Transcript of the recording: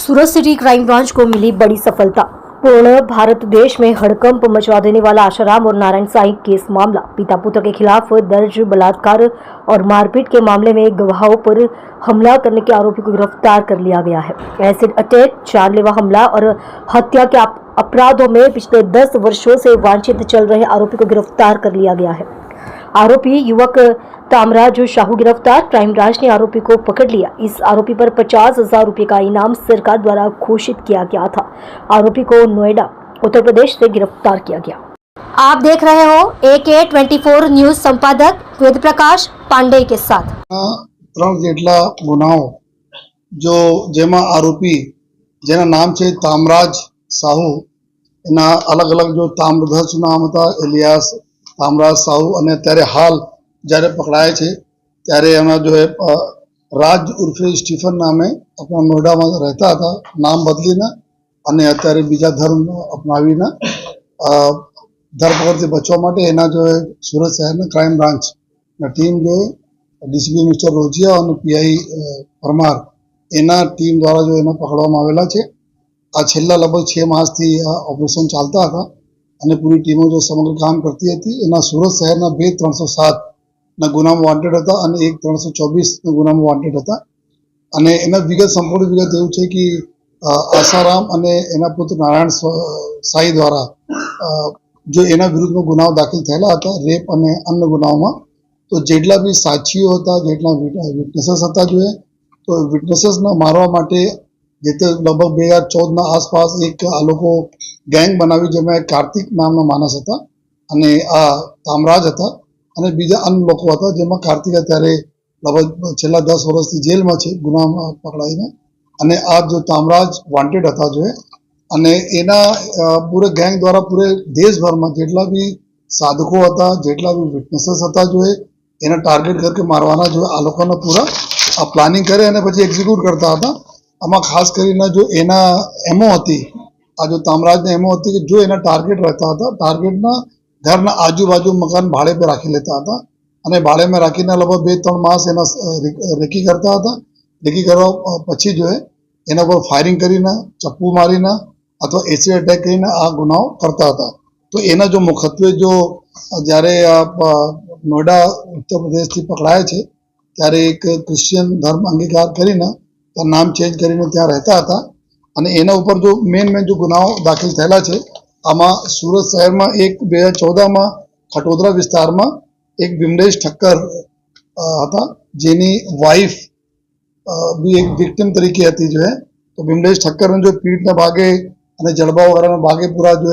सूरत city crime branch को मिली बड़ी सफलता। पूर्ण भारत देश में हड़कंप मचवा देने वाला आशाराम और नारायण साईं केस मामला। पिता पुत्र के खिलाफ दर्ज बलात्कार और मारपीट के मामले में गवाहों पर हमला करने के आरोपी को गिरफ्तार कर लिया गया है। एसिड अटैक, जानलेवा हमला और हत्या के अपराधों में पिछले 10 वर्षों से वांछित चल रहे आरोपी को गिरफ्तार कर लिया गया है। आरोपी युवक तामराज साहू गिरफ्तार। क्राइम ब्रांच ने आरोपी को पकड़ लिया। इस आरोपी पर 50,000 रुपए का इनाम सरकार द्वारा घोषित किया गया था। आरोपी को नोएडा, उत्तर प्रदेश से गिरफ्तार किया गया। आप देख रहे हो AK24 न्यूज संपादक वेद प्रकाश पांडे के साथ। 3 જેટલા ગુનાઓ जो જેમાં આરોપી જેના નામ છે તામરાજ સાહુ, એના અલગ અલગ जो તામ્રધ્વજ નામ હતા એલિયાસ તામરાજ સાહુ, અને અત્યારે હાલ જ્યારે પકડાય છે ત્યારે એમના જો રાજ ઉર્ફે સ્ટીફન નામે આપણા નોઈડામાં રહેતા હતા, નામ બદલીને અને અત્યારે બીજા ધર્મ અપનાવીને ધરપકડથી બચવા માટે એના જો સુરત શહેરના ક્રાઇમ બ્રાન્ચના ટીમ જો ડીસીપી મિસ્ટર રોજિયા અને PI પરમાર એના ટીમ દ્વારા જો એને પકડવામાં આવેલા છે। આ છેલ્લા લગભગ 6 માસથી આ ઓપરેશન ચાલતા હતા અને પૂરી ટીમો જો સમગ્ર કામ કરતી હતી। એના સુરત શહેરના 2 307 ના ગુનામાં વોન્ટેડ હતા અને 1 324 ના ગુનામાં વોન્ટેડ હતા। અને એના વિગત સંપૂર્ણ વિગત એવું છે કે આશારામ અને એના પુત્ર નારાયણ સાઈ દ્વારા જો એના વિરુદ્ધમાં ગુનાઓ દાખલ થયેલા હતા રેપ અને અન્ય ગુનાઓમાં। તો જેટલા બી સાક્ષીઓ હતા, જેટલા વિટનેસીસ હતા જોઈએ, તો વિટનેસીસને મારવા માટે જે તે લગભગ 2014ના આસપાસ એક આ લોકો ગેંગ બનાવી, જેમાં એક કાર્તિક નામનો માણસ હતા અને આ તામરાજ હતા અને બીજા અન્ય લોકો હતા, જેમાં કાર્તિક અત્યારે લગભગ છેલ્લા 10 વર્ષથી જેલમાં છે ગુનામાં પકડાઈને। અને આ જો તામરાજ વોન્ટેડ હતા જોઈએ, અને એના પૂરે ગેંગ દ્વારા પૂરે દેશભરમાં જેટલા બી સાધકો હતા, જેટલા બી વિટનેસીસ હતા જોઈએ, એને ટાર્ગેટ કરके મારવાના જો આ લોકોને પૂરા આ પ્લાનિંગ કરે અને પછી એક્ઝિક્યુટ કરતા હતા। આમાં ખાસ કરીને જો એના એમો હતી, આ જો તામરાજને એમો હતી કે જો એના ટાર્ગેટ રહેતા હતા, ટાર્ગેટના ઘરના આજુબાજુ મકાન ભાડે પર રાખી લેતા હતા અને ભાડેમાં રાખીને લગભગ 2-3 માસ એના રેકી કરતા હતા। રેકી કરવા પછી જો એના પર ફાયરિંગ કરીને, ચપ્પુ મારીને અથવા એસિડ અટેક કરીને આ ગુનાઓ કરતા હતા। તો એના જો મુખ્યત્વે જો જ્યારે નોઈડા ઉત્તર પ્રદેશથી પકડાયા છે ત્યારે એક ક્રિશ્ચિયન ધર્મ અંગીકાર કરીને ત્યાં નામ ચેન્જ કરીને ત્યાં રહેતા હતા અને એના ઉપર જો મેન જો ગુનાઓ દાખલ થયેલા છે। આમાં સુરત શહેરમાં એક 2014માં ખટોદરા વિસ્તારમાં એક બિમલેશ ઠક્કર હતા, જેની વાઇફ બી એક વિક્ટિમ તરીકે હતી जो है। तो बिमलेश ठक्कर ने जो पीठ ना भागे અને જડબા વગેરેના ભાગે પૂરા જો